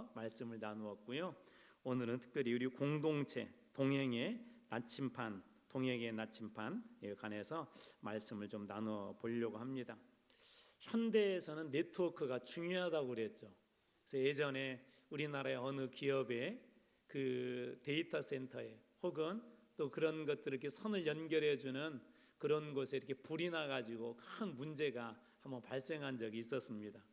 관해서 말씀을 나누었고요. 오늘은 특별히 우리 공동체 동행의 나침판, 동행의 나침판에 관해서 말씀을 좀 나눠 보려고 합니다. 현대에서는 네트워크가 중요하다고 그랬죠. 그래서 예전에 우리나라의 어느 기업의 그 데이터 센터에 혹은 또 그런 것들을 이렇게 선을 연결해 주는 그런 곳에 이렇게 불이 나가지고 큰 문제가 한번 발생한 적이 있었습니다.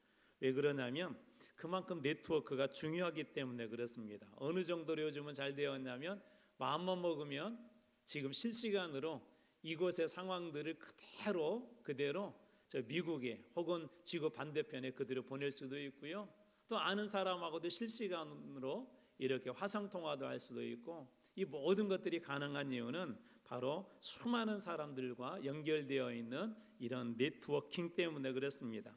왜 그러냐면 그만큼 네트워크가 중요하기 때문에 그렇습니다. 어느 정도로 요즘은 잘 되었냐면 마음만 먹으면 지금 실시간으로 이곳의 상황들을 그대로 저 미국에 혹은 지구 반대편에 그대로 보낼 수도 있고요. 또 아는 사람하고도 실시간으로 이렇게 화상 통화도 할 수도 있고, 이 모든 것들이 가능한 이유는 바로 수많은 사람들과 연결되어 있는 이런 네트워킹 때문에 그렇습니다.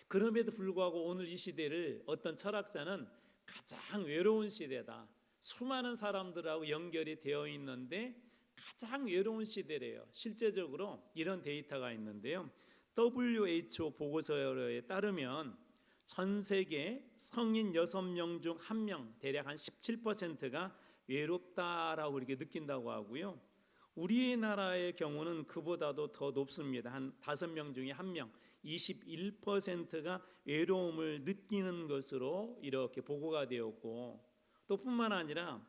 그럼에도 불구하고 오늘 이 시대를 어떤 철학자는 가장 외로운 시대다. 수많은 사람들하고 연결이 되어 있는데 가장 외로운 시대래요. 실제적으로 이런 데이터가 있는데요. WHO 보고서에 따르면 전 세계 성인 6명 중 1명, 대략 한 17%가 외롭다라고 이렇게 느낀다고 하고요. 우리나라의 경우는 그보다도 더 높습니다. 한 5명 중에 1명, 21%가 외로움을 느끼는 것으로 이렇게 보고가 되었고, 또 뿐만 아니라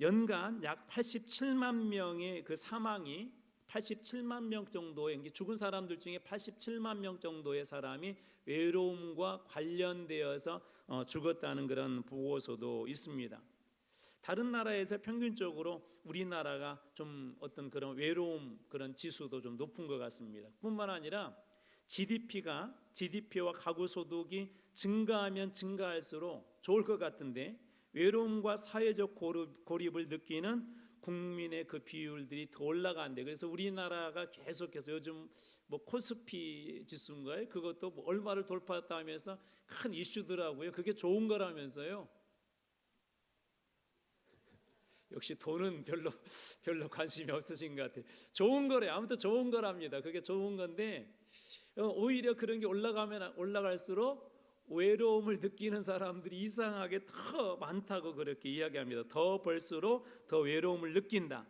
연간 약 87만 명의 그 사망이 87만 명 정도의 죽은 사람들 중에 87만 명 정도의 사람이 외로움과 관련되어서 죽었다는 그런 보고서도 있습니다. 다른 나라에서 평균적으로 우리나라가 좀 어떤 그런 외로움 그런 지수도 좀 높은 것 같습니다. 뿐만 아니라 GDP와 가구 소득이 증가하면 증가할수록 좋을 것 같은데 외로움과 사회적 고립을 느끼는 국민의 그 비율들이 더 올라간대. 그래서 우리나라가 계속해서 요즘 뭐 코스피 지수인가요? 그것도 뭐 얼마를 돌파했다 하면서 큰 이슈더라고요. 그게 좋은 거라면서요. 역시 돈은 별로 관심이 없으신 것 같아요. 좋은 거래요. 아무튼 좋은 거랍니다. 그게 좋은 건데 오히려 그런 게 올라가면 올라갈수록 외로움을 느끼는 사람들이 이상하게 더 많다고 그렇게 이야기합니다. 더 벌수록 더 외로움을 느낀다.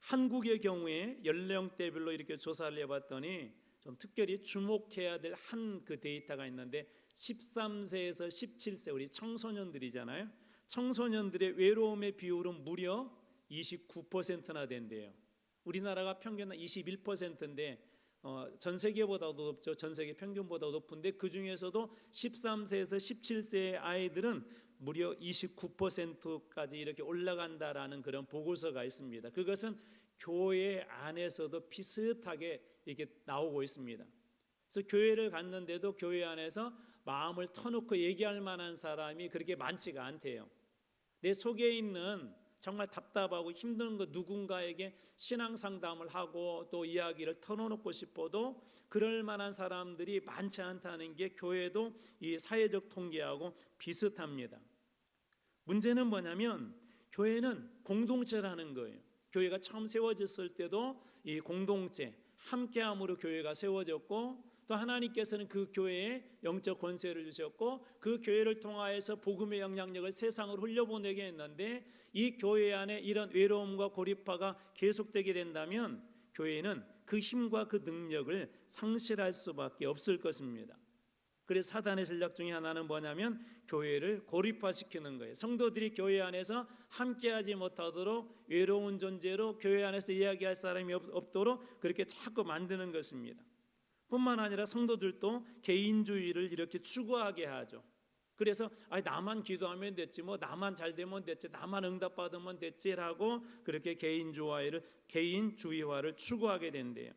한국의 경우에 연령대별로 이렇게 조사를 해봤더니 좀 특별히 주목해야 될 한 그 데이터가 있는데 13세에서 17세 우리 청소년들이잖아요. 청소년들의 외로움의 비율은 무려 29%나 된대요. 우리나라가 평균 21%인데 전 세계보다도 높죠. 전 세계 평균보다 높은데 그 중에서도 13세에서 17세의 아이들은 무려 29%까지 이렇게 올라간다라는 그런 보고서가 있습니다. 그것은 교회 안에서도 비슷하게 이렇게 나오고 있습니다. 그래서 교회를 갔는데도 교회 안에서 마음을 터놓고 얘기할 만한 사람이 그렇게 많지가 않대요. 내 속에 있는 정말 답답하고 힘든 거 누군가에게 신앙 상담을 하고 또 이야기를 털어놓고 싶어도 그럴 만한 사람들이 많지 않다는 게 교회도 이 사회적 통계하고 비슷합니다. 문제는 뭐냐면 교회는 공동체라는 거예요. 교회가 처음 세워졌을 때도 이 공동체 함께함으로 교회가 세워졌고 또 하나님께서는 그 교회에 영적 권세를 주셨고 그 교회를 통하여서 복음의 영향력을 세상으로 흘려보내게 했는데 이 교회 안에 이런 외로움과 고립화가 계속되게 된다면 교회는 그 힘과 그 능력을 상실할 수밖에 없을 것입니다. 그래서 사단의 전략 중에 하나는 뭐냐면 교회를 고립화시키는 거예요. 성도들이 교회 안에서 함께하지 못하도록 외로운 존재로 교회 안에서 이야기할 사람이 없도록 그렇게 자꾸 만드는 것입니다. 뿐만 아니라 성도들도 개인주의를 이렇게 추구하게 하죠. 그래서 나만 기도하면 됐지, 뭐 나만 잘 되면 됐지, 나만 응답받으면 됐지라고 그렇게 개인주의화를 추구하게 된대요.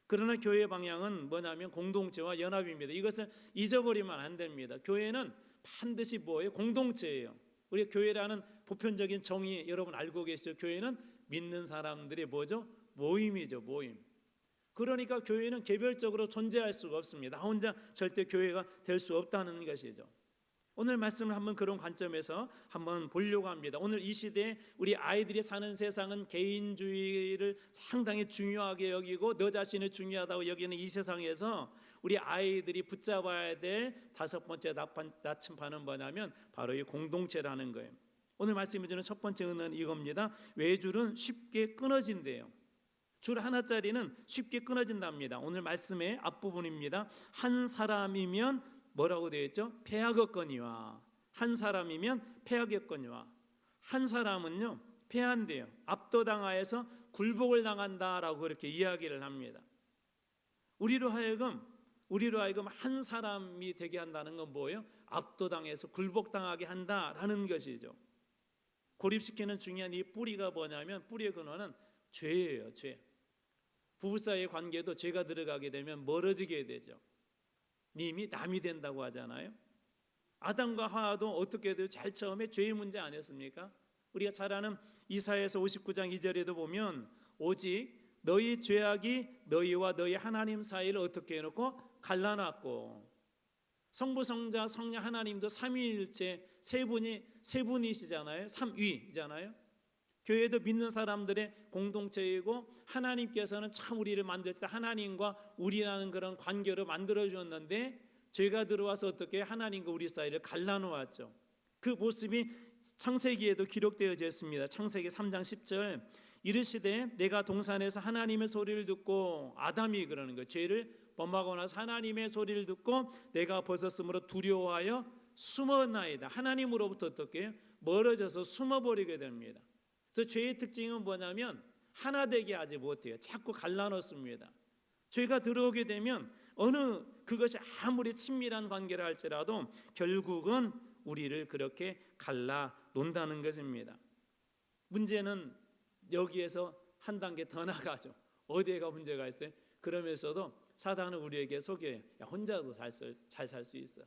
그러나 교회의 방향은 뭐냐면 공동체와 연합입니다. 이것을 잊어버리면 안 됩니다. 교회는 반드시 뭐예요? 공동체예요. 우리 교회라는 보편적인 정의 여러분 알고 계시죠? 교회는 믿는 사람들의 뭐죠? 모임이죠, 모임. 그러니까 교회는 개별적으로 존재할 수가 없습니다. 나 혼자 절대 교회가 될 수 없다는 것이죠. 오늘 말씀을 한번 그런 관점에서 한번 보려고 합니다. 오늘 이 시대에 우리 아이들이 사는 세상은 개인주의를 상당히 중요하게 여기고 너 자신이 중요하다고 여기는 이 세상에서 우리 아이들이 붙잡아야 될 다섯 번째 나침반은 뭐냐면 바로 이 공동체라는 거예요. 오늘 말씀해 주는 첫 번째 은혜는 이겁니다. 외줄은 쉽게 끊어진대요. 줄 하나짜리는 쉽게 끊어진답니다. 오늘 말씀의 앞부분입니다. 한 사람이면 뭐라고 되어 있죠? 패하겠거니와. 한 사람이면 패하겠거니와. 한 사람은요 패한대요. 압도당하여서 굴복을 당한다라고 그렇게 이야기를 합니다. 우리로 하여금 한 사람이 되게 한다는 건 뭐예요? 압도당해서 굴복당하게 한다라는 것이죠. 고립시키는 중요한 이 뿌리가 뭐냐면 뿌리의 근원은 죄예요. 죄. 부부 사이의 관계도 죄가 들어가게 되면 멀어지게 되죠. 님이 남이 된다고 하잖아요. 아담과 하와도 어떻게 돼요? 잘 처음에 죄의 문제 아니었습니까? 우리가 잘 아는 이사야서 59장 2절에도 보면 오직 너희 죄악이 너희와 너희 하나님 사이를 어떻게 해놓고 갈라놨고, 성부 성자 성령 하나님도 삼위일체 세 분이시잖아요. 삼위잖아요. 교회도 믿는 사람들의 공동체이고 하나님께서는 참 우리를 만들 때 하나님과 우리라는 그런 관계로 만들어 주었는데 죄가 들어와서 어떻게 하나님과 우리 사이를 갈라놓았죠. 그 모습이 창세기에도 기록되어져 있습니다. 창세기 3장 10절 이르시되 내가 동산에서 하나님의 소리를 듣고, 아담이 그러는 거예요. 죄를 범하고 나서 하나님의 소리를 듣고 내가 벗었으므로 두려워하여 숨었나이다. 하나님으로부터 어떻게 멀어져서 숨어버리게 됩니다. 그래서 죄의 특징은 뭐냐면 하나 되게 하지 못해요. 자꾸 갈라놓습니다. 죄가 들어오게 되면 그것이 아무리 친밀한 관계를 할지라도 결국은 우리를 그렇게 갈라놓는다는 것입니다. 문제는 여기에서 한 단계 더 나가죠. 어디에가 문제가 있어요? 그러면서도 사단은 우리에게 속여요. 야, 혼자도 잘 살 수 있어.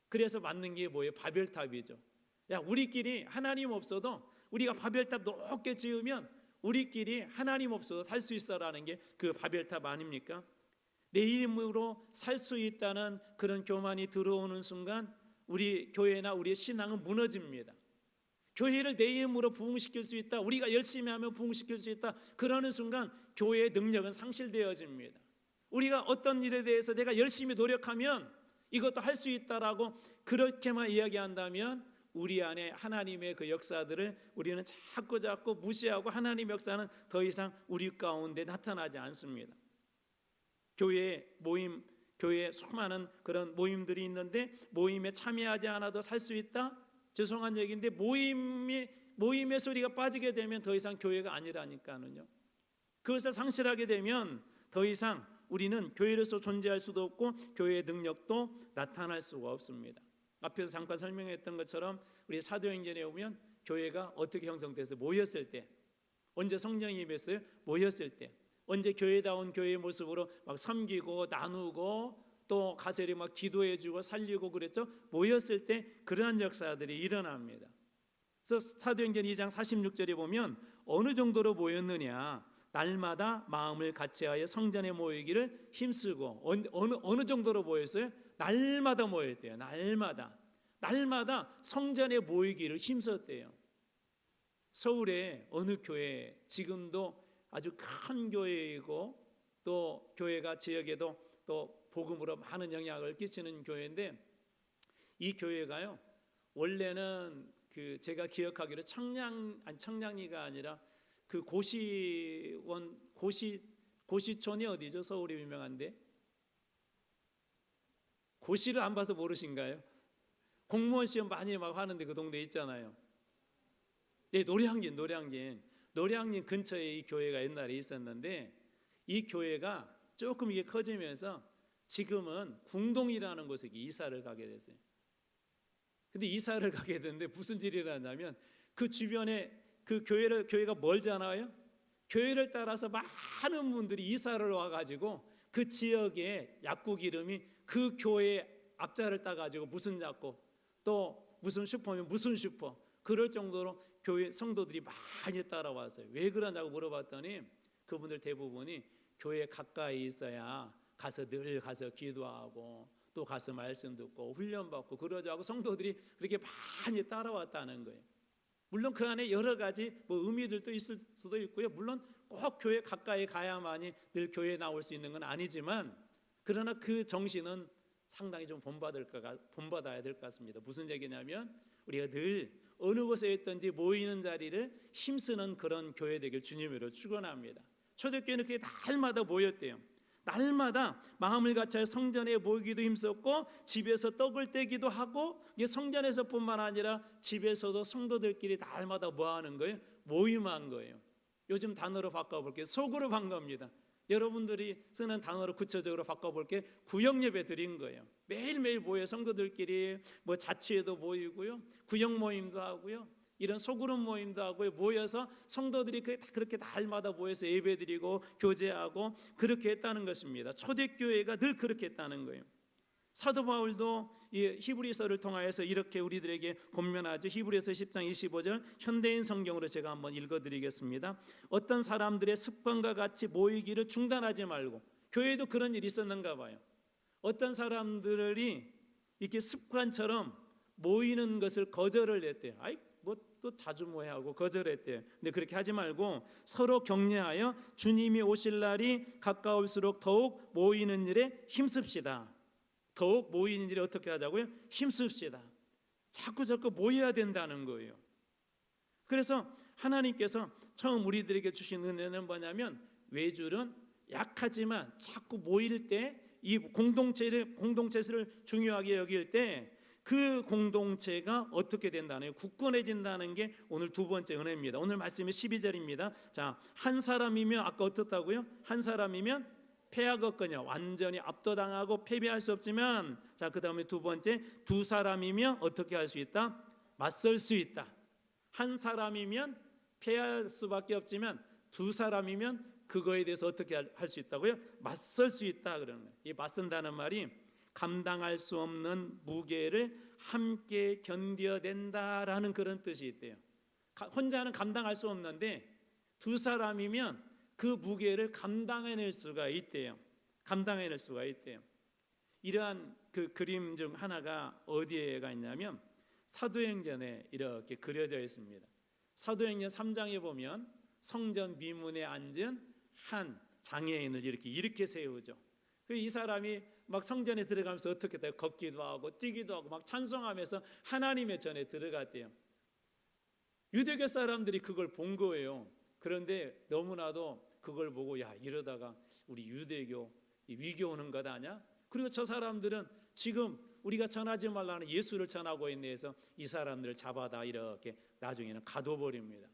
그래서 맞는 게 뭐예요? 바벨탑이죠. 야, 우리끼리 하나님 없어도 우리가 바벨탑 높게 지으면 우리끼리 하나님 없어도 살 수 있어라는 게 그 바벨탑 아닙니까? 내 이름으로 살 수 있다는 그런 교만이 들어오는 순간 우리 교회나 우리의 신앙은 무너집니다. 교회를 내 이름으로 부흥시킬 수 있다, 우리가 열심히 하면 부흥시킬 수 있다, 그러는 순간 교회의 능력은 상실되어집니다. 우리가 어떤 일에 대해서 내가 열심히 노력하면 이것도 할 수 있다라고 그렇게만 이야기한다면 우리 안에 하나님의 그 역사들을 우리는 자꾸 무시하고 하나님의 역사는 더 이상 우리 가운데 나타나지 않습니다. 교회에 수많은 그런 모임들이 있는데 모임에 참여하지 않아도 살 수 있다? 죄송한 얘기인데 모임의 소리가 빠지게 되면 더 이상 교회가 아니라니까는요. 그것을 상실하게 되면 더 이상 우리는 교회로서 존재할 수도 없고 교회의 능력도 나타날 수가 없습니다. 앞에서 잠깐 설명했던 것처럼 우리 사도행전에 보면 교회가 어떻게 형성돼서 모였을 때, 언제 성령이 임했어요? 모였을 때. 언제 교회다운 교회의 모습으로 막 섬기고 나누고 또 가세리 막 기도해주고 살리고 그랬죠. 모였을 때 그러한 역사들이 일어납니다. 그래서 사도행전 2장 46절에 보면 어느 정도로 모였느냐, 날마다 마음을 같이하여 성전에 모이기를 힘쓰고. 어느 정도로 모였어요? 날마다 모였대요. 날마다 성전에 모이기를 힘썼대요. 서울의 어느 교회, 지금도 아주 큰 교회이고 또 교회가 지역에도 또 복음으로 많은 영향을 끼치는 교회인데, 이 교회가요 원래는 그 제가 기억하기로 청량리가 아니라 그 고시촌이 어디죠? 서울이 유명한데 고시를 안 봐서 모르신가요? 공무원 시험 많이 막 하는데 그 동네 있잖아요. 네, 노량진 근처에 이 교회가 옛날에 있었는데 이 교회가 조금 이게 커지면서 지금은 궁동이라는 곳에 이사를 가게 됐어요. 근데 이사를 가게 됐는데 무슨 일이 일어나냐면 그 주변에 그 교회가 멀잖아요. 교회를 따라서 많은 분들이 이사를 와가지고 그 지역의 약국 이름이 그 교회 앞자를 따가지고 무슨 약국, 또 무슨 슈퍼면 무슨 슈퍼, 그럴 정도로 교회 성도들이 많이 따라왔어요. 왜 그러냐고 물어봤더니 그분들 대부분이 교회 가까이 있어야 늘 가서 기도하고 또 가서 말씀 듣고 훈련받고 그러자 하고 성도들이 그렇게 많이 따라왔다는 거예요. 물론 그 안에 여러 가지 의미들도 있을 수도 있고요. 물론 꼭 교회 가까이 가야만이 늘 교회에 나올 수 있는 건 아니지만 그러나 그 정신은 상당히 좀 본받아야 될 것 같습니다. 무슨 얘기냐면 우리가 늘 어느 곳에 있든지 모이는 자리를 힘쓰는 그런 교회 되길 주님으로 축원합니다. 초대교회는 그게 날마다 모였대요. 날마다 마음을 같이 성전에 모이기도 힘썼고 집에서 떡을 떼기도 하고, 이게 성전에서뿐만 아니라 집에서도 성도들끼리 날마다 뭐 하는 거예요? 모임한 거예요. 요즘 단어로 바꿔볼게요. 소그룹 한 겁니다. 여러분들이 쓰는 단어로 구체적으로 바꿔볼게, 구역 예배 드린 거예요. 매일매일 모여 성도들끼리 뭐 자취회도 모이고요, 구역 모임도 하고요, 이런 소그룹 모임도 하고요, 모여서 성도들이 그렇게 날마다 모여서 예배 드리고 교제하고 그렇게 했다는 것입니다. 초대교회가 늘 그렇게 했다는 거예요. 사도 바울도 이 히브리서를 통하여서 이렇게 우리들에게 권면하죠. 히브리서 10장 25절 현대인 성경으로 제가 한번 읽어드리겠습니다. 어떤 사람들의 습관과 같이 모이기를 중단하지 말고, 교회도 그런 일이 있었는가 봐요. 어떤 사람들이 이렇게 습관처럼 모이는 것을 거절을 했대요. 아이 뭐 또 자주 모여하고 거절했대요. 근데 그렇게 하지 말고 서로 격려하여 주님이 오실 날이 가까울수록 더욱 모이는 일에 힘씁시다. 더욱 모이는 일에 어떻게 하자고요? 힘씁시다. 자꾸 모여야 된다는 거예요. 그래서 하나님께서 처음 우리들에게 주신 은혜는 뭐냐면, 외줄은 약하지만 자꾸 모일 때 이 공동체를 중요하게 여길 때 그 공동체가 어떻게 된다는, 굳건해진다는 게 오늘 두 번째 은혜입니다. 오늘 말씀이 12절입니다. 자, 한 사람이면 아까 어떻다고요? 한 사람이면 패하겠거냐, 완전히 압도당하고 패배할 수 없지만, 자, 그 다음에 두 번째, 두 사람이면 어떻게 할 수 있다? 맞설 수 있다. 한 사람이면 패할 수밖에 없지만 두 사람이면 그거에 대해서 어떻게 할 수 있다고요? 맞설 수 있다 그러는 거예요. 이 맞선다는 말이 감당할 수 없는 무게를 함께 견뎌낸다라는 그런 뜻이 있대요. 혼자는 감당할 수 없는데 두 사람이면 그 무게를 감당해낼 수가 있대요. 감당해낼 수가 있대요. 이러한 그 그림 중 하나가 어디에가 있냐면 사도행전에 이렇게 그려져 있습니다. 사도행전 3장에 보면 성전 미문에 앉은 한 장애인을 이렇게 세우죠. 이 사람이 막 성전에 들어가면서 어떻게 돼요? 걷기도 하고 뛰기도 하고 막 찬송하면서 하나님의 전에 들어갔대요. 유대교 사람들이 그걸 본 거예요. 그런데 너무나도 그걸 보고, 야, 이러다가 우리 유대교 위교 오는 것 아냐? 그리고 저 사람들은 지금 우리가 전하지 말라는 예수를 전하고 있네 해서 이 사람들을 잡아다 이렇게 나중에는 가둬버립니다.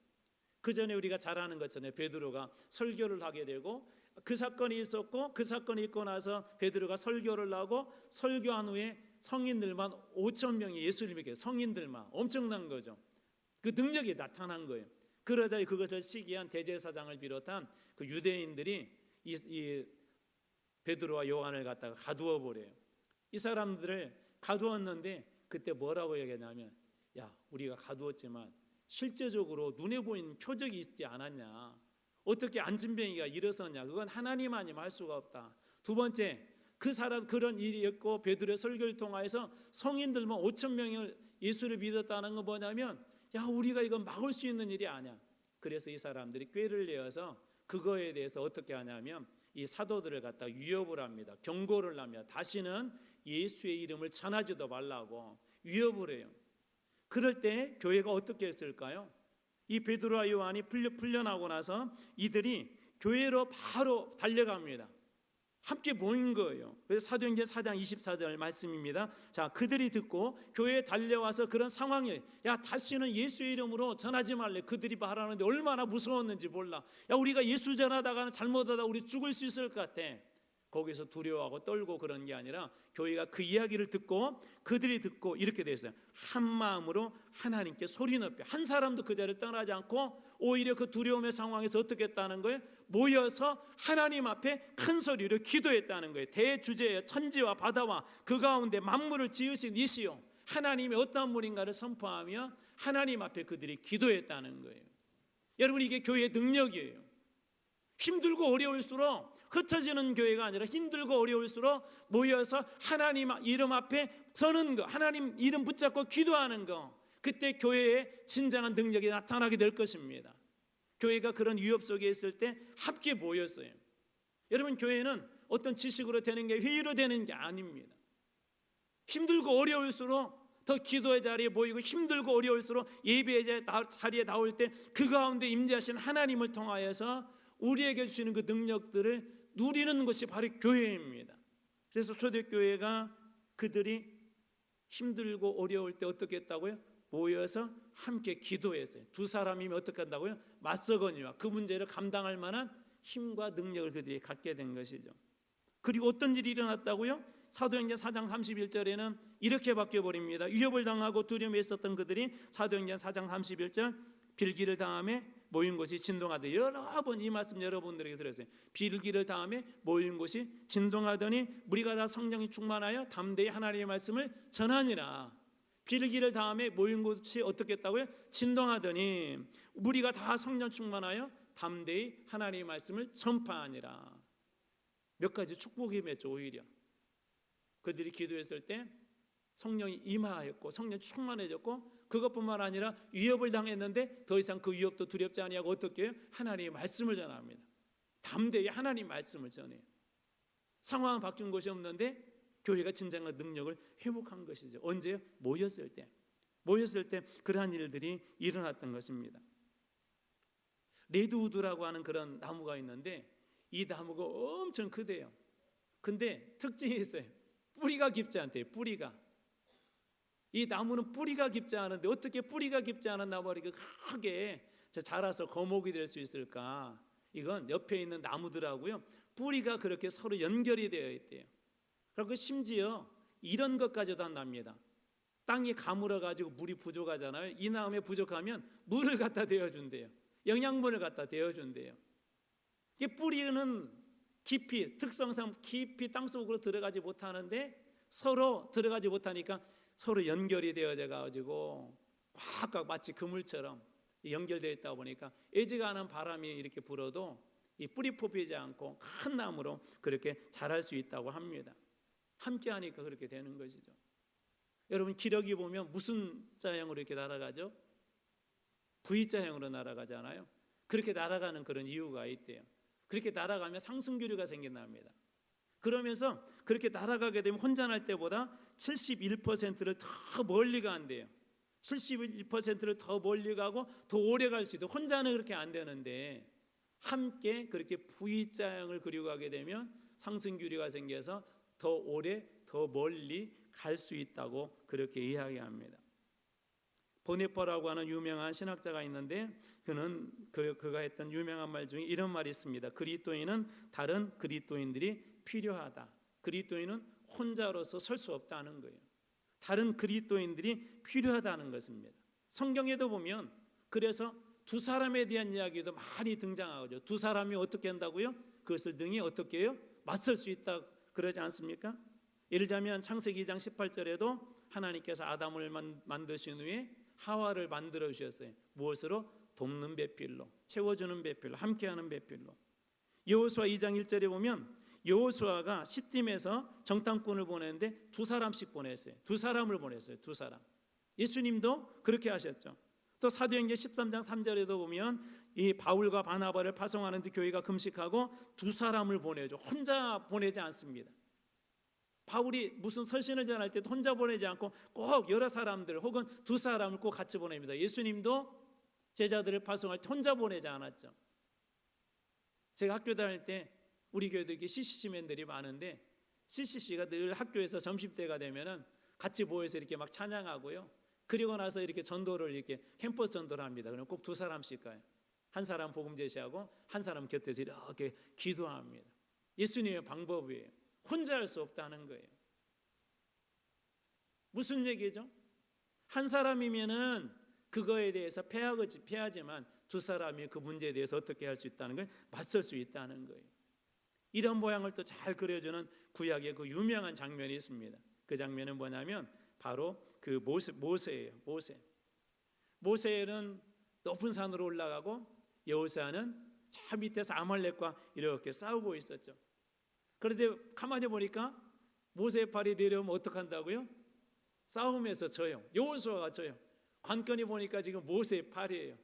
그 전에 우리가 잘 아는 것처럼 베드로가 설교를 하게 되고, 그 사건이 있었고, 그 사건이 있고 나서 베드로가 설교를 하고, 설교한 후에 성인들만 5천 명이 예수를 믿게, 성인들만, 엄청난 거죠. 그 능력이 나타난 거예요. 그러자 그것을 시기한 대제사장을 비롯한 그 유대인들이 이 베드로와 요한을 갖다가 가두어 버려요. 이 사람들을 가두었는데 그때 뭐라고 얘기하냐면, 야, 우리가 가두었지만 실제적으로 눈에 보이는 표적이 있지 않았냐? 어떻게 안진뱅이가 일어섰냐? 그건 하나님 아니면 할 수가 없다. 두 번째, 그 사람 그런 일이 있고 베드로의 설교를 통해서 성인들만 5천 명을 예수를 믿었다는 건 뭐냐면, 야, 우리가 이건 막을 수 있는 일이 아니야. 그래서 이 사람들이 꾀를 내어서 그거에 대해서 어떻게 하냐면 이 사도들을 갖다 위협을 합니다. 경고를 합니다. 다시는 예수의 이름을 전하지도 말라고 위협을 해요. 그럴 때 교회가 어떻게 했을까요? 이 베드로와 요한이 풀려나고 나서 이들이 교회로 바로 달려갑니다. 함께 모인 거예요. 그래서 사도행전 4장 24절 말씀입니다. 자, 그들이 듣고 교회에 달려와서 그런 상황에, 야, 다시는 예수의 이름으로 전하지 말래. 그들이 말하는데 얼마나 무서웠는지 몰라. 야, 우리가 예수 전하다가는 잘못하다 우리 죽을 수 있을 것 같아. 거기서 두려워하고 떨고 그런 게 아니라 교회가 그 이야기를 듣고 그들이 듣고 이렇게 됐어요. 한 마음으로 하나님께 소리 높여, 한 사람도 그 자리를 떠나지 않고 오히려 그 두려움의 상황에서 어떻게 했다는 거예요? 모여서 하나님 앞에 큰 소리로 기도했다는 거예요. 대주제의 천지와 바다와 그 가운데 만물을 지으신 이시요 하나님이 어떠한 분인가를 선포하며 하나님 앞에 그들이 기도했다는 거예요. 여러분, 이게 교회의 능력이에요. 힘들고 어려울수록 흩어지는 교회가 아니라 힘들고 어려울수록 모여서 하나님 이름 앞에 서는 거, 하나님 이름 붙잡고 기도하는 거, 그때 교회의 진정한 능력이 나타나게 될 것입니다. 교회가 그런 위협 속에 있을 때 함께 모였어요. 여러분, 교회는 어떤 지식으로 되는 게 회의로 되는 게 아닙니다. 힘들고 어려울수록 더 기도의 자리에 모이고 힘들고 어려울수록 예배의 자리에 나올 때 그 가운데 임재하신 하나님을 통하여서 우리에게 주시는 그 능력들을 누리는 것이 바로 교회입니다. 그래서 초대교회가 그들이 힘들고 어려울 때 어떻게 했다고요? 모여서 함께 기도했어요. 두 사람이면 어떻게 한다고요? 맞서거니와 그 문제를 감당할 만한 힘과 능력을 그들이 갖게 된 것이죠. 그리고 어떤 일이 일어났다고요? 사도행전 4장 31절에는 이렇게 바뀌어버립니다. 위협을 당하고 두려움에 있었던 그들이 사도행전 4장 31절 빌기를 당함에 모인 곳이 진동하더니, 여러 번 이 말씀 여러분들에게 들었어요. 빌기를 당함에 모인 곳이 진동하더니 무리가 다 성령이 충만하여 담대히 하나님의 말씀을 전하니라. 빌기를 당함에 모인 곳이 어떻게 했다고요? 진동하더니 무리가 다 성령 충만하여 담대히 하나님의 말씀을 전파하니라. 몇 가지 축복이 맺죠. 오히려 그들이 기도했을 때 성령이 임하였고 성령 충만해졌고, 그것뿐만 아니라 위협을 당했는데 더 이상 그 위협도 두렵지 아니하고 어떻게 해요? 하나님의 말씀을 전합니다. 담대히 하나님 말씀을 전해요. 상황은 바뀐 것이 없는데 교회가 진정한 능력을 회복한 것이죠. 언제요? 모였을 때 그러한 일들이 일어났던 것입니다. 레드우드라고 하는 그런 나무가 있는데 이 나무가 엄청 크대요. 근데 특징이 있어요. 뿌리가 깊지 않대요. 뿌리가. 이 나무는 뿌리가 깊지 않은데 어떻게 뿌리가 깊지 않은 나무가 이렇게 크게 자라서 거목이 될 수 있을까? 이건 옆에 있는 나무들하고요, 뿌리가 그렇게 서로 연결이 되어 있대요. 그리고 심지어 이런 것까지도 한답니다. 땅이 가물어 가지고 물이 부족하잖아요. 이 나무에 부족하면 물을 갖다 대어준대요. 영양분을 갖다 대어준대요. 이 뿌리는 깊이, 특성상 깊이 땅속으로 들어가지 못하는데 서로 들어가지 못하니까 서로 연결이 되어져 가지고 꽉꽉 마치 그물처럼 연결되어 있다 보니까 애지간한 바람이 이렇게 불어도 이 뿌리 뽑히지 않고 큰 나무로 그렇게 자랄 수 있다고 합니다. 함께 하니까 그렇게 되는 것이죠. 여러분, 기러기 보면 무슨 자형으로 이렇게 날아가죠? V자형으로 날아가잖아요. 그렇게 날아가는 그런 이유가 있대요. 그렇게 날아가면 상승교류가 생긴답니다. 그러면서 그렇게 날아가게 되면 혼자 날 때보다 71%를 더 멀리 간대요. 71%를 더 멀리 가고 더 오래 갈 수 있도. 혼자는 그렇게 안 되는데 함께 그렇게 V자형을 그리고 가게 되면 상승교류가 생겨서 더 오래 더 멀리 갈 수 있다고 그렇게 이야기합니다. 보네퍼라고 하는 유명한 신학자가 있는데 그가 했던 유명한 말 중에 이런 말이 있습니다. 그리스도인은 다른 그리스도인들이 필요하다. 그리스도인은 혼자로서 설 수 없다는 거예요. 다른 그리스도인들이 필요하다는 것입니다. 성경에도 보면 그래서 두 사람에 대한 이야기도 많이 등장하죠. 두 사람이 어떻게 한다고요? 그것을 능히 어떻게 해요? 맞설 수 있다 그러지 않습니까? 예를 들자면 창세기 2장 18절에도 하나님께서 아담을 만드신 후에 하와를 만들어 주셨어요. 무엇으로? 돕는 배필로, 채워주는 배필로, 함께하는 배필로. 여호수아 2장 1절에 보면 여호수아가 시딤에서 정탐꾼을 보냈는데 두 사람씩 보냈어요. 두 사람을 보냈어요. 두 사람. 예수님도 그렇게 하셨죠. 또 사도행전 13장 3절에도 보면 이 바울과 바나바를 파송하는데 교회가 금식하고 두 사람을 보내죠. 혼자 보내지 않습니다. 바울이 무슨 설신을 전할 때도 혼자 보내지 않고 꼭 여러 사람들 혹은 두 사람을 꼭 같이 보냅니다. 예수님도 제자들을 파송할 때 혼자 보내지 않았죠. 제가 학교 다닐 때 우리 교회도 이렇게 CCC맨들이 많은데 CCC가 늘 학교에서 점심때가 되면은 같이 모여서 이렇게 막 찬양하고요. 그리고 나서 이렇게 전도를 이렇게 캠퍼스 전도를 합니다. 그럼 꼭 두 사람씩 가요. 한 사람 복음 제시하고 한 사람 곁에서 이렇게 기도합니다. 예수님의 방법이에요. 혼자 할 수 없다는 거예요. 무슨 얘기죠? 한 사람이면은 그거에 대해서 패하지만 두 사람이 그 문제에 대해서 어떻게 할 수 있다는 걸 맞설 수 있다는 거예요. 이런 모양을 또 잘 그려주는 구약의 그 유명한 장면이 있습니다. 그 장면은 뭐냐면 바로 그 모세예요. 모세는 높은 산으로 올라가고 여호수아는 저 밑에서 아말렉과 이렇게 싸우고 있었죠. 그런데 가만히 보니까 모세의 팔이 내려오면 어떡한다고요? 싸움에서 져요. 여호수아가 져요. 관건이 보니까 지금 모세의 팔이에요.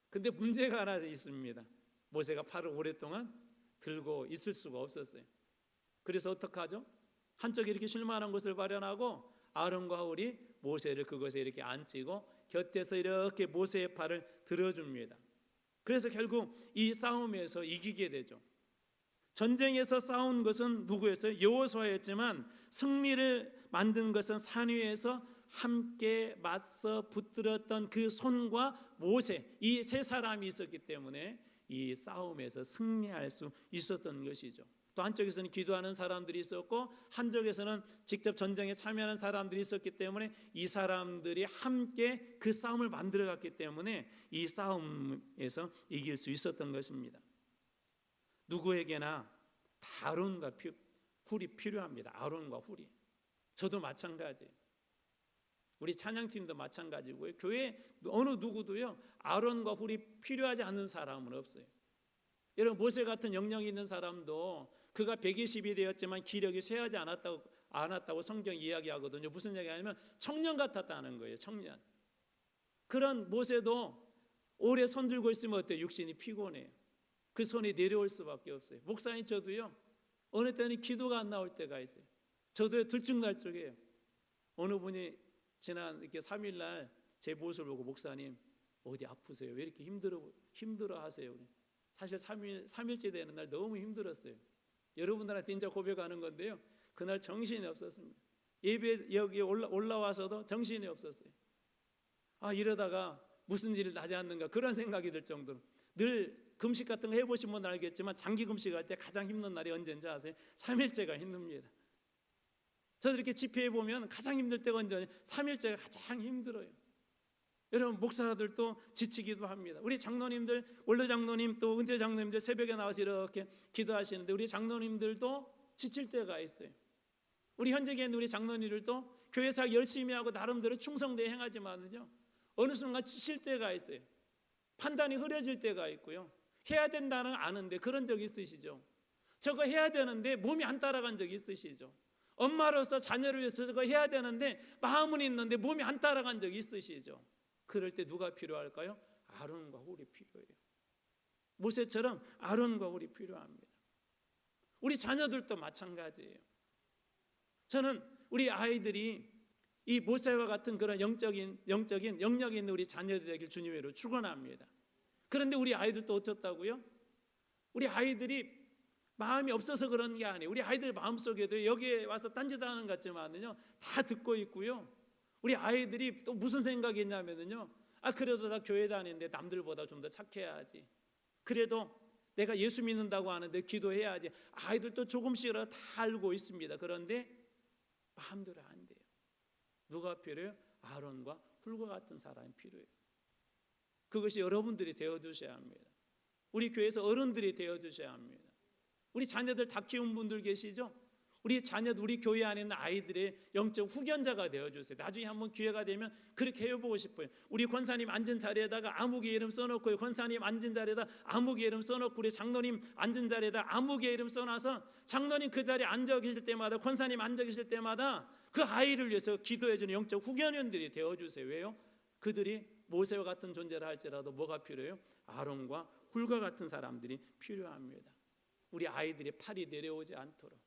근데 문제가 하나 있습니다. 모세가 팔을 오랫동안 들고 있을 수가 없었어요. 그래서 어떻게 하죠? 한쪽에 이렇게 쉴만한 곳을 마련하고 아론과 훌이 모세를 그것에 이렇게 앉히고 곁에서 이렇게 모세의 팔을 들어줍니다. 그래서 결국 이 싸움에서 이기게 되죠. 전쟁에서 싸운 것은 누구였어요? 여호수아였지만 승리를 만든 것은 산 위에서 함께 맞서 붙들었던 그 손과 모세, 이 세 사람이 있었기 때문에 이 싸움에서 승리할 수 있었던 것이죠. 또 한쪽에서는 기도하는 사람들이 있었고 한쪽에서는 직접 전쟁에 참여하는 사람들이 있었기 때문에 이 사람들이 함께 그 싸움을 만들어갔기 때문에 이 싸움에서 이길 수 있었던 것입니다. 누구에게나 다 아론과 훌이 필요합니다. 아론과 훌이. 저도 마찬가지예요. 우리 찬양팀도 마찬가지고요. 교회 어느 누구도요 아론과 훌이 필요하지 않는 사람은 없어요. 여러분 모세 같은 영향이 있는 사람도 그가 120이 되었지만 기력이 쇠하지 않았다고 성경 이야기하거든요. 무슨 얘기하냐면 청년 같았다는 거예요. 청년. 그런 모세도 오래 손 들고 있으면 어때요? 육신이 피곤해요. 그 손이 내려올 수밖에 없어요. 목사님 저도요 어느 때는 기도가 안 나올 때가 있어요. 저도 들쭉날쭉해요. 어느 분이 지난 이렇게 3일날 제 모습을 보고 목사님 어디 아프세요? 왜 이렇게 힘들어 하세요? 사실 3일째 되는 날 너무 힘들었어요. 여러분들한테 이제 고백하는 건데요. 그날 정신이 없었습니다. 예배 여기 올라와서도 정신이 없었어요. 이러다가 무슨 일을 나지 않는가 그런 생각이 들 정도로 늘 금식 같은 거 해보신 분은 알겠지만 장기 금식할 때 가장 힘든 날이 언제인지 아세요? 3일째가 힘듭니다. 저도 이렇게 집회해 보면 가장 힘들 때가 언제냐? 3일째가 가장 힘들어요. 여러분 목사들도 지치기도 합니다. 우리 장로님들, 원로 장로님 또 은퇴 장로님들 새벽에 나와서 이렇게 기도하시는데 우리 장로님들도 지칠 때가 있어요. 우리 현직에 있는 우리 장로님들도 교회사 열심히 하고 나름대로 충성되게 행하지만은요 어느 순간 지칠 때가 있어요. 판단이 흐려질 때가 있고요. 해야 된다는 아는데 그런 적 있으시죠? 저거 해야 되는데 몸이 안 따라간 적 있으시죠? 엄마로서 자녀를 위해서 저거 해야 되는데 마음은 있는데 몸이 안 따라간 적 있으시죠? 그럴 때 누가 필요할까요? 아론과 훌이 필요해요. 모세처럼 아론과 훌이 필요합니다. 우리 자녀들도 마찬가지예요. 저는 우리 아이들이 이 모세와 같은 그런 영적인 영역이 있는 우리 자녀들 되길 주님으로 축원합니다. 그런데 우리 아이들도 어떻다고요? 우리 아이들이 마음이 없어서 그런 게 아니에요. 우리 아이들 마음속에도 여기에 와서 딴짓하는 것 같지만은요 다 듣고 있고요. 우리 아이들이 또 무슨 생각이 있냐면은요 그래도 나 교회 다니는데 남들보다 좀 더 착해야지. 그래도 내가 예수 믿는다고 하는데 기도해야지. 아이들도 조금씩이라도 다 알고 있습니다. 그런데 마음대로 안 돼요. 누가 필요해요? 아론과 훌과 같은 사람이 필요해요. 그것이 여러분들이 되어주셔야 합니다. 우리 교회에서 어른들이 되어주셔야 합니다. 우리 자녀들 다 키운 분들 계시죠? 우리 자녀들, 우리 교회 안에 있는 아이들의 영적 후견자가 되어주세요. 나중에 한번 기회가 되면 그렇게 해보고 싶어요. 우리 권사님 앉은 자리에다가 아무개 이름 써놓고, 권사님 앉은 자리에다 아무개 이름 써놓고, 우리 장로님 앉은 자리에다 아무개 이름 써놔서 장로님 그 자리에 앉아 계실 때마다, 권사님 앉아 계실 때마다 그 아이를 위해서 기도해주는 영적 후견인들이 되어주세요. 왜요? 그들이 모세와 같은 존재를 할지라도 뭐가 필요해요? 아론과 훌과 같은 사람들이 필요합니다. 우리 아이들의 팔이 내려오지 않도록,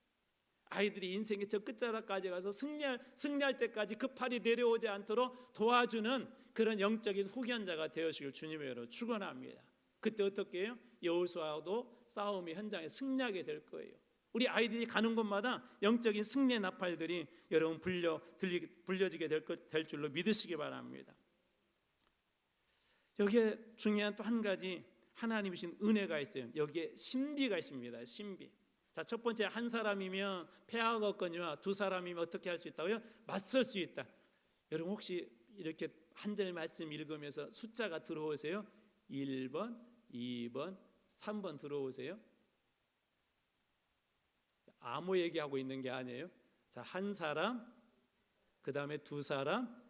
아이들이 인생의 저 끝자락까지 가서 승리할 때까지 그 팔이 내려오지 않도록 도와주는 그런 영적인 후견자가 되어주길 주님의 이름으로 축원합니다. 그때 어떻게 해요? 여호수아도 싸움의 현장에 승리하게 될 거예요. 우리 아이들이 가는 곳마다 영적인 승리의 나팔들이 여러분 불려지게 될 줄로 믿으시기 바랍니다. 여기에 중요한 또 한 가지 하나님이 주신 은혜가 있어요. 여기에 신비가 있습니다. 신비. 자, 첫 번째, 한 사람이면 패하가 없거니와 두 사람이면 어떻게 할 수 있다고요? 맞설 수 있다. 여러분 혹시 이렇게 한 절 말씀 읽으면서 숫자가 들어오세요? 1번, 2번, 3번 들어오세요? 아무 얘기하고 있는 게 아니에요. 자, 한 사람, 그 다음에 두 사람,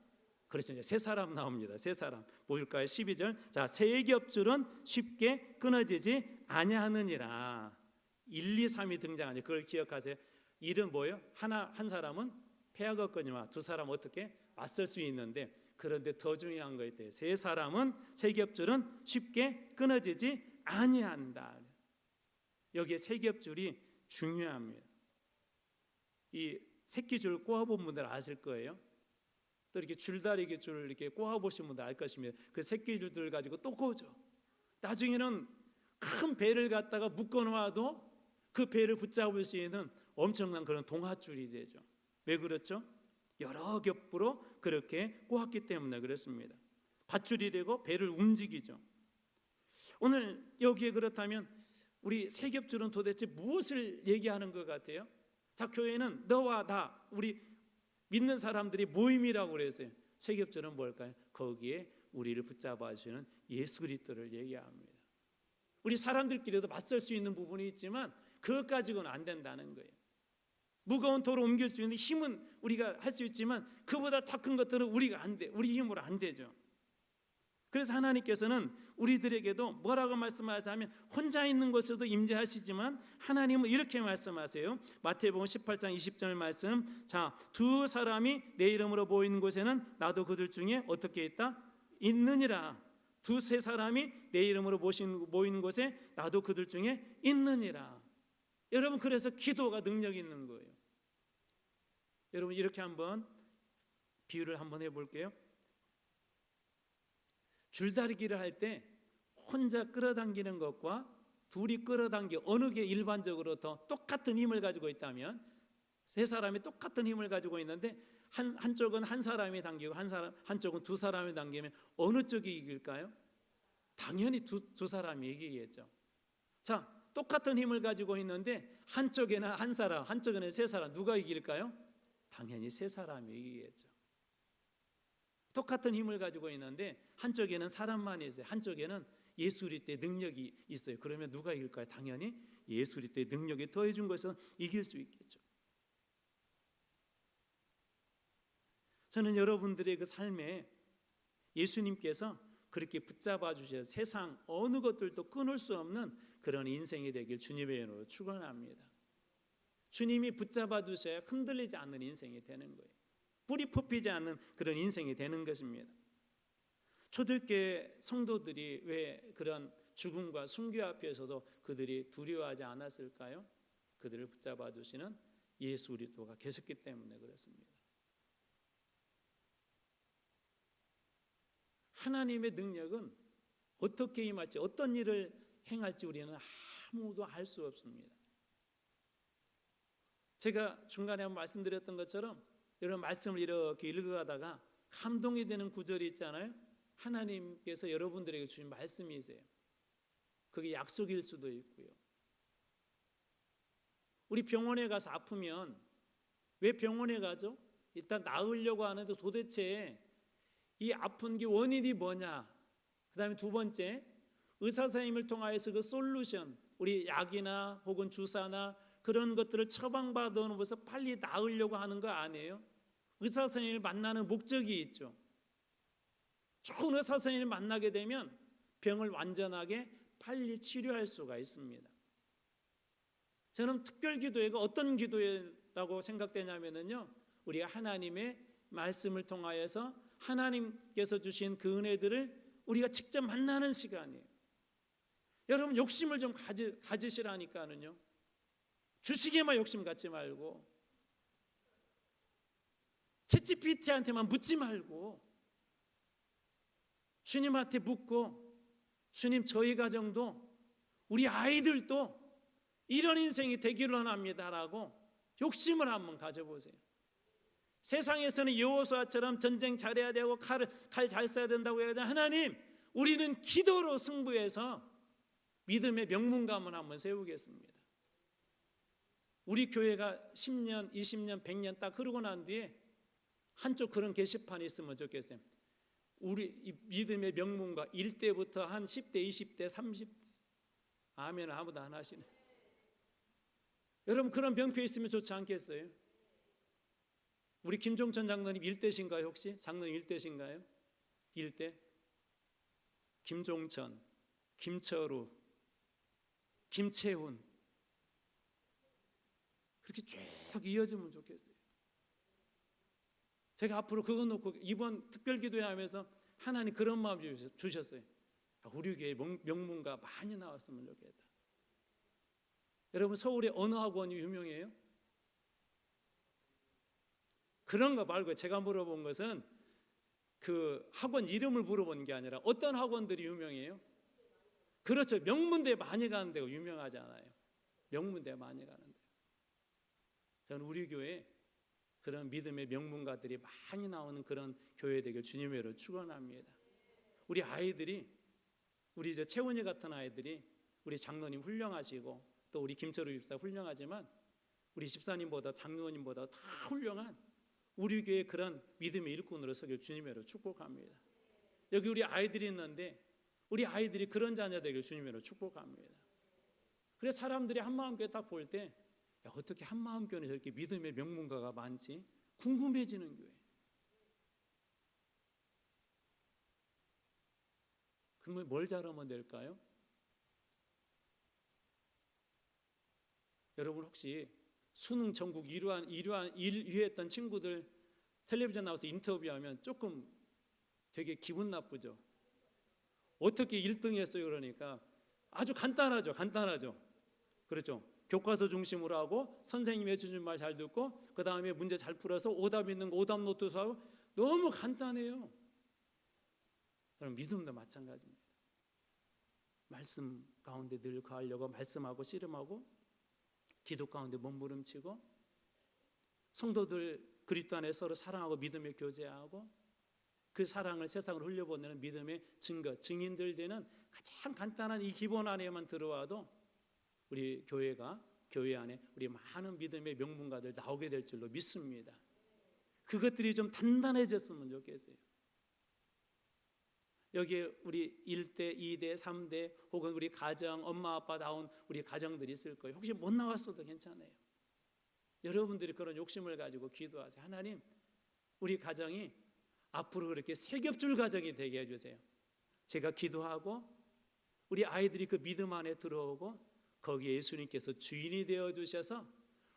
그렇죠. 이제 세 사람 나옵니다. 세 사람. 뭘까요? 12절. 자, 세 겹줄은 쉽게 끊어지지 아니하느니라. 1, 2, 3이 등장하죠. 그걸 기억하세요. 1은 뭐예요? 한 사람은 패하가 없거니와 두 사람은 어떻게 맞설 수 있는데, 그런데 더 중요한 거 있대요. 세 사람은, 세 겹줄은 쉽게 끊어지지 아니한다. 여기에 세 겹줄이 중요합니다. 이 새끼줄 꼬아본 분들 아실 거예요. 또 이렇게 줄다리기 줄 이렇게 꼬아보신 분들 알 것입니다. 그 새끼줄들 가지고 또 꼬죠. 나중에는 큰 배를 갖다가 묶어놓아도 그 배를 붙잡을 수 있는 엄청난 그런 동아줄이 되죠. 왜 그렇죠? 여러 겹으로 그렇게 꼬았기 때문에 그렇습니다. 밧줄이 되고 배를 움직이죠. 오늘 여기에 그렇다면 우리 세 겹줄은 도대체 무엇을 얘기하는 것 같아요? 자, 교회는 너와 나, 우리 믿는 사람들이 모임이라고 그랬어요. 세 겹줄은 뭘까요? 거기에 우리를 붙잡아 주시는 예수 그리스도를 얘기합니다. 우리 사람들끼리도 맞설 수 있는 부분이 있지만 그것 가지고는 안 된다는 거예요. 무거운 돌을 옮길 수 있는 힘은 우리가 할 수 있지만 그보다 더 큰 것들은 우리가 안 돼. 우리 힘으로 안 되죠. 그래서 하나님께서는 우리들에게도 뭐라고 말씀하자면 혼자 있는 곳에도 임재하시지만 하나님은 이렇게 말씀하세요. 마태복음 18장 20절 말씀. 자, 두 사람이 내 이름으로 모이는 곳에는 나도 그들 중에 어떻게 있다? 있느니라. 두세 사람이 내 이름으로 모이는 곳에 나도 그들 중에 있느니라. 여러분, 그래서 기도가 능력 있는 거예요. 여러분, 이렇게 한번 비유를 한번 해볼게요. 줄다리기를 할 때 혼자 끌어당기는 것과 둘이 끌어당기 어느 게 일반적으로 더 똑같은 힘을 가지고 있다면, 세 사람이 똑같은 힘을 가지고 있는데 한쪽은 한 사람이 당기고 한쪽은 두 사람이 당기면 어느 쪽이 이길까요? 당연히 두 사람이 이기겠죠. 자, 똑같은 힘을 가지고 있는데 한쪽에는 한 사람, 한쪽에는 세 사람, 누가 이길까요? 당연히 세 사람이 이기겠죠. 똑같은 힘을 가지고 있는데 한쪽에는 사람만 있어요. 한쪽에는 예수 그리스도의 능력이 있어요. 그러면 누가 이길까요? 당연히 예수 그리스도의 능력이 더해준 것은 이길 수 있겠죠. 저는 여러분들의 그 삶에 예수님께서 그렇게 붙잡아 주셔서 세상 어느 것들도 끊을 수 없는 그런 인생이 되길 주님의 이름으로 축원합니다. 주님이 붙잡아 주셔야 흔들리지 않는 인생이 되는 거예요. 뿌리 뽑히지 않는 그런 인생이 되는 것입니다. 초대교회 성도들이 왜 그런 죽음과 순교 앞에서도 그들이 두려워하지 않았을까요? 그들을 붙잡아 주시는 예수 그리스도가 계셨기 때문에 그렇습니다. 하나님의 능력은 어떻게 임할지, 어떤 일을 행할지 우리는 아무도 알 수 없습니다. 제가 중간에 한번 말씀드렸던 것처럼 여러분, 말씀을 이렇게 읽어가다가 감동이 되는 구절이 있잖아요. 하나님께서 여러분들에게 주신 말씀이세요. 그게 약속일 수도 있고요. 우리 병원에 가서 아프면 왜 병원에 가죠? 일단 나으려고 하는데 도대체 이 아픈 게 원인이 뭐냐? 그 다음에 두 번째, 의사 선생님을 통하여서 그 솔루션, 우리 약이나 혹은 주사나 그런 것들을 처방받아놓으면서 빨리 나으려고 하는 거 아니에요? 의사 선생님을 만나는 목적이 있죠. 좋은 의사 선생님을 만나게 되면 병을 완전하게 빨리 치료할 수가 있습니다. 저는 특별 기도회가 어떤 기도회라고 생각되냐면요, 우리가 하나님의 말씀을 통하여서 하나님께서 주신 그 은혜들을 우리가 직접 만나는 시간이에요. 여러분, 욕심을 좀 가지시라니까는요. 주시게만 욕심 갖지 말고, 챗GPT한테만 묻지 말고 주님한테 묻고, 주님, 저희 가정도 우리 아이들도 이런 인생이 되기를 원합니다라고 욕심을 한번 가져보세요. 세상에서는 여호수아처럼 전쟁 잘해야 되고 칼 잘 써야 된다고 해야 되나? 하나님, 우리는 기도로 승부해서 믿음의 명문감을 한번 세우겠습니다. 우리 교회가 10년, 20년, 100년 딱 흐르고 난 뒤에 한쪽 그런 게시판이 있으면 좋겠어요. 우리 믿음의 명문가 1대부터 한 10대, 20대, 30대. 아멘. 아무도 안 하시네. 여러분, 그런 명표 있으면 좋지 않겠어요? 우리 김종천 장로님 1대신가요? 혹시? 장로님 1대신가요? 1대? 김종천, 김철우, 김채훈, 그렇게 쭉 이어지면 좋겠어요. 제가 앞으로 그거 놓고 이번 특별기도회 하면서 하나님 그런 마음 주셨어요. 우리 교회 명문가 많이 나왔으면 좋겠다. 여러분, 서울에 어느 학원이 유명해요? 그런 거 말고 제가 물어본 것은 그 학원 이름을 물어본 게 아니라 어떤 학원들이 유명해요? 그렇죠. 명문대 많이 가는 데가 유명하잖아요. 명문대 많이 가는 데. 저는 우리 교회 그런 믿음의 명문가들이 많이 나오는 그런 교회 되길 주님의 이름으로 축원합니다. 우리 아이들이, 우리 이제 채원이 같은 아이들이 우리 장로님 훌륭하시고 또 우리 김철우 집사 훌륭하지만 우리 집사님보다 장로님보다 다 훌륭한 우리 교회 그런 믿음의 일꾼으로 서길 주님의 이름으로 축복합니다. 여기 우리 아이들이 있는데 우리 아이들이 그런 자녀 되길 주님의 이름으로 축복합니다. 그래서 사람들이 한마음교회 딱 볼 때 어떻게 한마음교회에 저렇게 믿음의 명문가가 많지? 궁금해지는 교회. 그러면 뭘 잘하면 될까요? 여러분 혹시 수능 전국 1위했던 친구들 텔레비전 나와서 인터뷰하면 조금 되게 기분 나쁘죠. 어떻게 1등 했어요? 그러니까 아주 간단하죠. 그렇죠. 교과서 중심으로 하고 선생님이 해주는 말 잘 듣고 그 다음에 문제 잘 풀어서 오답 있는 거 오답 노트 사고 너무 간단해요. 그럼 믿음도 마찬가지입니다. 말씀 가운데 늘 거하려고 말씀하고 씨름하고 기도 가운데 몸부림치고 성도들 그리스도 안에 서로 사랑하고 믿음의 교제하고 그 사랑을 세상으로 흘려보내는 믿음의 증거, 증인들 되는 가장 간단한 이 기본 안에만 들어와도 우리 교회 안에 우리 많은 믿음의 명문가들 나오게 될 줄로 믿습니다. 그것들이 좀 단단해졌으면 좋겠어요. 여기에 우리 1대, 2대, 3대 혹은 우리 가정, 엄마 아빠 나온 우리 가정들이 있을 거예요. 혹시 못 나왔어도 괜찮아요. 여러분들이 그런 욕심을 가지고 기도하세요. 하나님, 우리 가정이 앞으로 그렇게 세겹줄 가정이 되게 해주세요. 제가 기도하고 우리 아이들이 그 믿음 안에 들어오고 거기에 예수님께서 주인이 되어주셔서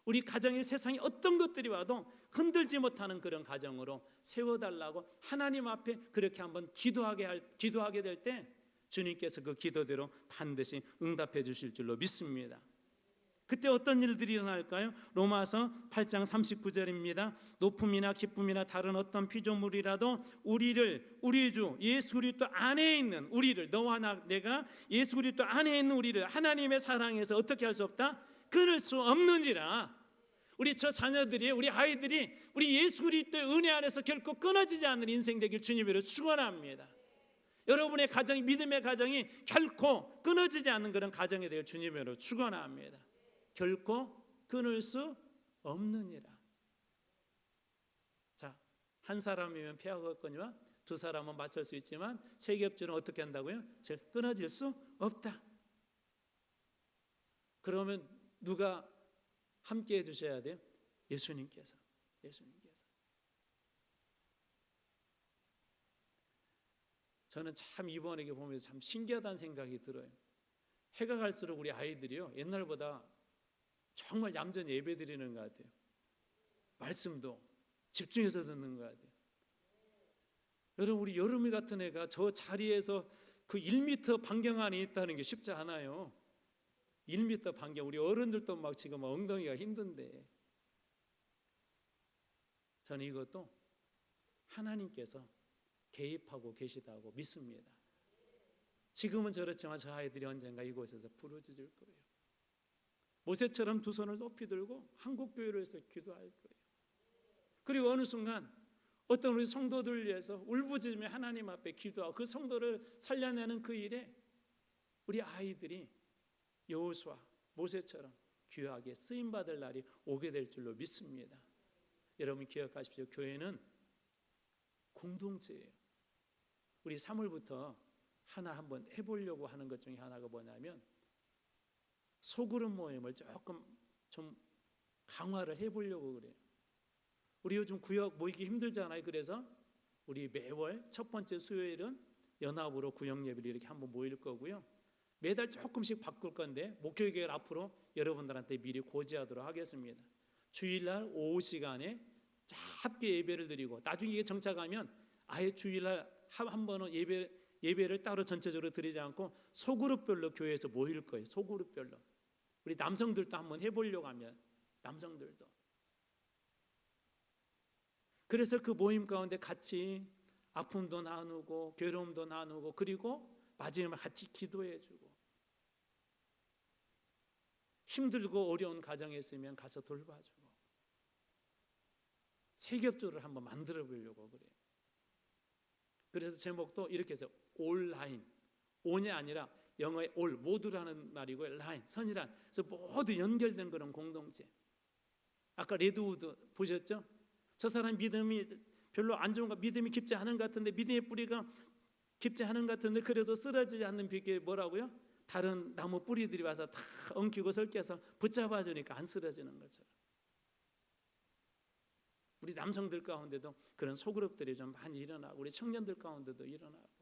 우리 가정의 세상에 어떤 것들이 와도 흔들지 못하는 그런 가정으로 세워달라고 하나님 앞에 그렇게 한번 기도하게 될 때 주님께서 그 기도대로 반드시 응답해 주실 줄로 믿습니다. 그때 어떤 일들이 일어날까요? 로마서 8장 39절입니다. 높음이나 기쁨이나 다른 어떤 피조물이라도 우리를, 우리 주 예수 그리스도 안에 있는 우리를, 너와 내가 예수 그리스도 안에 있는 우리를 하나님의 사랑에서 어떻게 할 수 없다? 끊을 수 없는지라. 우리 저 자녀들이, 우리 아이들이 우리 예수 그리스도의 은혜 안에서 결코 끊어지지 않는 인생 되길 주님으로 축원합니다. 여러분의 가정이, 믿음의 가정이 결코 끊어지지 않는 그런 가정이 되길 주님으로 축원합니다. 결코 끊을 수 없느니라. 자, 한 사람이면 패하겠거니와 두 사람은 맞설 수 있지만 세 겹줄은 어떻게 한다고요? 끊어질 수 없다. 그러면 누가 함께 해주셔야 돼요? 예수님께서. 저는 참 이번에 보면서 참 신기하다는 생각이 들어요. 해가 갈수록 우리 아이들이요, 옛날보다 정말 얌전히 예배 드리는 것 같아요. 말씀도 집중해서 듣는 것 같아요. 여러분, 우리 여름이 같은 애가 저 자리에서 그 1m 반경 안에 있다는 게 쉽지 않아요. 1m 반경, 우리 어른들도 막 지금 엉덩이가 힘든데, 저는 이것도 하나님께서 개입하고 계시다고 믿습니다. 지금은 저렇지만 저 아이들이 언젠가 이곳에서 부르짖을 거예요. 모세처럼 두 손을 높이 들고 한국교회를 해서 기도할 거예요. 그리고 어느 순간 어떤 우리 성도들을 위해서 울부짖으며 하나님 앞에 기도하고 그 성도를 살려내는 그 일에 우리 아이들이 여호수아, 모세처럼 귀하게 쓰임받을 날이 오게 될 줄로 믿습니다. 여러분 기억하십시오. 교회는 공동체예요. 우리 3월부터 하나 한번 해보려고 하는 것 중에 하나가 뭐냐면 소그룹 모임을 조금 좀 강화를 해보려고 그래요. 우리 요즘 구역 모이기 힘들잖아요. 그래서 우리 매월 첫 번째 수요일은 연합으로 구역 예배를 이렇게 한번 모일 거고요. 매달 조금씩 바꿀 건데 목요 계획 앞으로 여러분들한테 미리 고지하도록 하겠습니다. 주일날 오후 시간에 짧게 예배를 드리고 나중에 이게 정착하면 아예 주일날 한 번은 예배를 따로 전체적으로 드리지 않고 소그룹별로 교회에서 모일 거예요. 소그룹별로. 우리 남성들도 한번 해보려고 하면 남성들도. 그래서 그 모임 가운데 같이 아픔도 나누고 괴로움도 나누고 그리고 마지막에 같이 기도해주고 힘들고 어려운 가정에 있으면 가서 돌봐주고 세겹조를 한번 만들어 보려고 그래요. 그래서 제목도 이렇게 해서 온라인, 온이 아니라 영어의 올, 모두라는 말이고 라인, 선이란, 그래서 모두 연결된 그런 공동체. 아까 레드우드 보셨죠? 저 사람 믿음이 별로 안 좋은가, 믿음이 깊지 않은 것 같은데, 믿음의 뿌리가 깊지 않은 것 같은데 그래도 쓰러지지 않는 비결이 뭐라고요? 다른 나무 뿌리들이 와서 다 엉키고 설켜서 붙잡아 주니까 안 쓰러지는 것처럼. 우리 남성들 가운데도 그런 소그룹들이 좀 많이 일어나고 우리 청년들 가운데도 일어나고,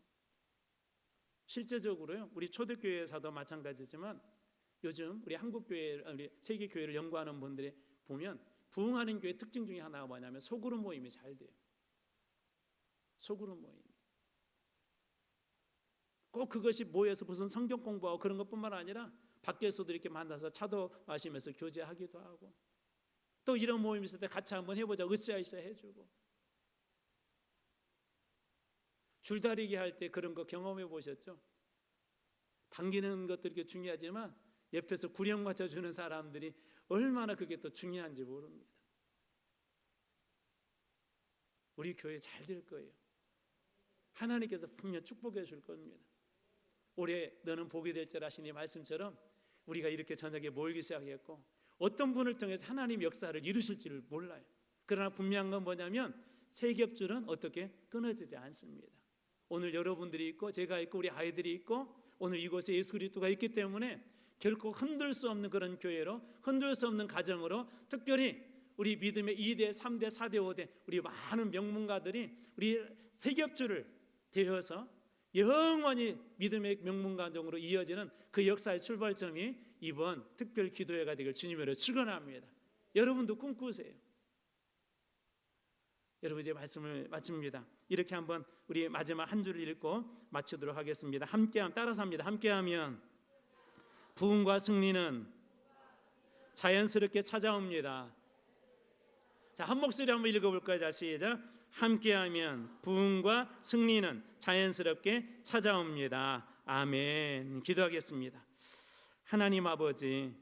실제적으로요 우리 초대교회에서도 마찬가지지만 요즘 우리 한국교회, 우리 세계교회를 연구하는 분들이 보면 부흥하는 교회 특징 중에 하나가 뭐냐면 소그룹 모임이 잘 돼요. 소그룹 모임. 꼭 그것이 모여서 무슨 성경 공부하고 그런 것뿐만 아니라 밖에서도 이렇게 만나서 차도 마시면서 교제하기도 하고, 또 이런 모임이 있을 때 같이 한번 해보자 으쌰으쌰 해주고, 줄다리기 할 때 그런 거 경험해 보셨죠? 당기는 것도 이렇게 중요하지만 옆에서 구령 맞춰주는 사람들이 얼마나 그게 또 중요한지 모릅니다. 우리 교회 잘 될 거예요. 하나님께서 분명 축복해 줄 겁니다. 올해 너는 복이 될 줄 아시니 말씀처럼 우리가 이렇게 저녁에 모이기 시작했고 어떤 분을 통해서 하나님 역사를 이루실지를 몰라요. 그러나 분명한 건 뭐냐면 세겹줄은 어떻게 끊어지지 않습니다. 오늘 여러분들이 있고 제가 있고 우리 아이들이 있고 오늘 이곳에 예수 그리스도가 있기 때문에 결코 흔들 수 없는 그런 교회로, 흔들 수 없는 가정으로, 특별히 우리 믿음의 2대, 3대, 4대, 5대 우리 많은 명문가들이 우리 세겹줄을 되어서 영원히 믿음의 명문가정으로 이어지는 그 역사의 출발점이 이번 특별 기도회가 되길 주님으로 축원합니다. 여러분도 꿈꾸세요. 여러분 이제 말씀을 마칩니다. 이렇게 한번 우리 마지막 한 줄을 읽고 마치도록 하겠습니다. 함께하면, 따라서 합니다. 함께하면 부흥과 승리는 자연스럽게 찾아옵니다. 자, 한 목소리 한번 읽어볼까요? 자, 시작. 함께하면 부흥과 승리는 자연스럽게 찾아옵니다. 아멘. 기도하겠습니다. 하나님 아버지,